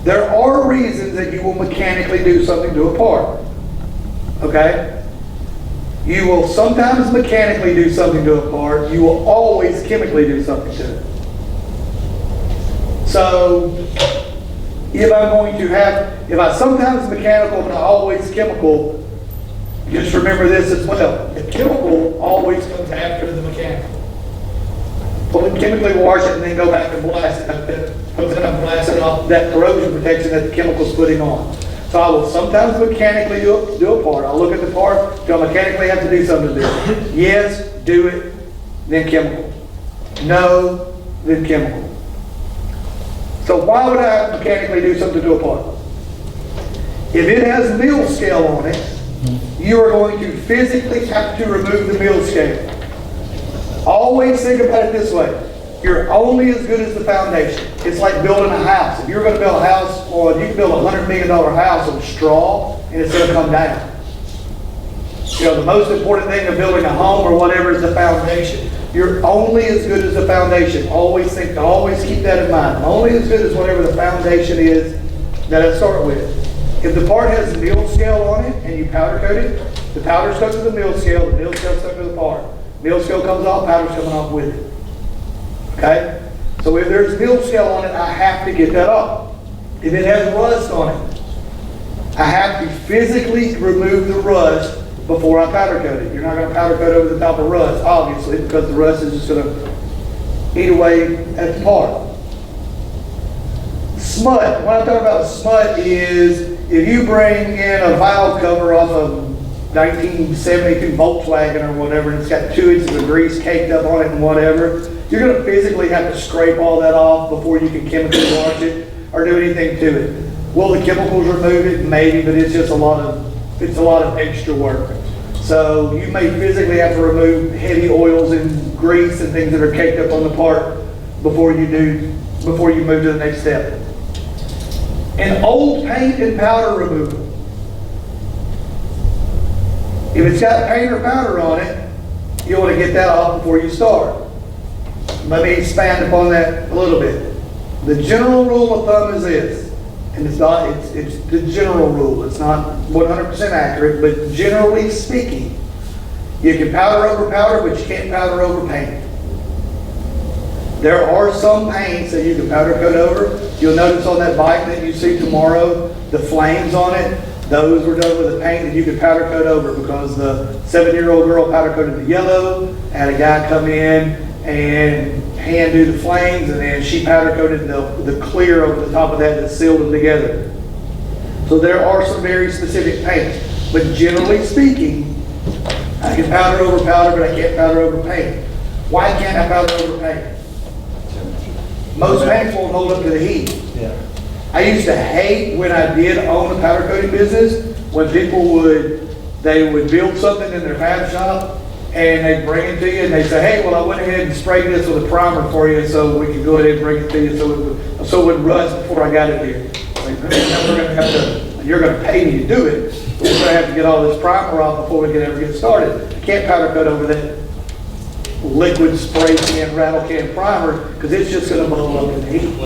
There are reasons that you will mechanically do something to a part. Okay? You will sometimes mechanically do something to a part. You will always chemically do something to it. So, if I sometimes mechanical and I always chemical, just remember this as well. The chemical always comes after the mechanical. Well, we chemically wash it and then go back and blast it. Blast it off that corrosion protection that the chemical's putting on. So I will sometimes mechanically do a part. I'll look at the part, do I mechanically have to do something to it? Yes, do it, then chemical. No, then chemical. So why would I have to mechanically do something to a part? If it has mill scale on it, you are going to physically have to remove the mill scale. Always think about it this way. You're only as good as the foundation. It's like building a house. If you're going to build a house, or you can build a $100 million house on straw, and it's going to come down. You know, the most important thing of building a home or whatever is the foundation. You're only as good as the foundation. Always keep that in mind. Only as good as whatever the foundation is that I start with. If the part has mill scale on it and you powder coat it, the powder stuck to the mill scale stuck to the part. Mill scale comes off, powder's coming off with it. Okay? So if there's mill scale on it, I have to get that off. If it has rust on it, I have to physically remove the rust before I powder coat it. You're not going to powder coat over the top of rust, obviously, because the rust is just going to eat away at the part. Smut. What I'm talking about smut is if you bring in a valve cover off of 1972 Volkswagen or whatever, and it's got 2 inches of grease caked up on it and whatever, you're going to physically have to scrape all that off before you can chemically wash it or do anything to it. Will the chemicals remove it? Maybe, but it's just a lot of extra work. So you may physically have to remove heavy oils and grease and things that are caked up on the part before you move to the next step. And old paint and powder removal. If it's got paint or powder on it, you want to get that off before you start. Let me expand upon that a little bit. The general rule of thumb is this, and it's the general rule. It's not 100% accurate, but generally speaking, you can powder over powder, but you can't powder over paint. There are some paints that you can powder coat over. You'll notice on that bike that you see tomorrow, the flames on it, those were done with a paint that you could powder coat over, because the 7-year-old girl powder coated the yellow, had a guy come in and hand do the flames, and then she powder coated the clear over the top of that sealed them together. So there are some very specific paints, but generally speaking, I can powder over powder, but I can't powder over paint. Why can't I powder over paint? Most paints won't hold up to the heat. Yeah. I used to hate when I did own a powder coating business, when people would build something in their fab shop and they'd bring it to you and they'd say, hey, well, I went ahead and sprayed this with a primer for you so we could go ahead and bring it to you so it would rust before I got it here. Like, you're going to pay me to do it, but we're going to have to get all this primer off before we can ever get started. I can't powder coat over that liquid spray can, rattle can primer, because it's just going to blow up in the heat.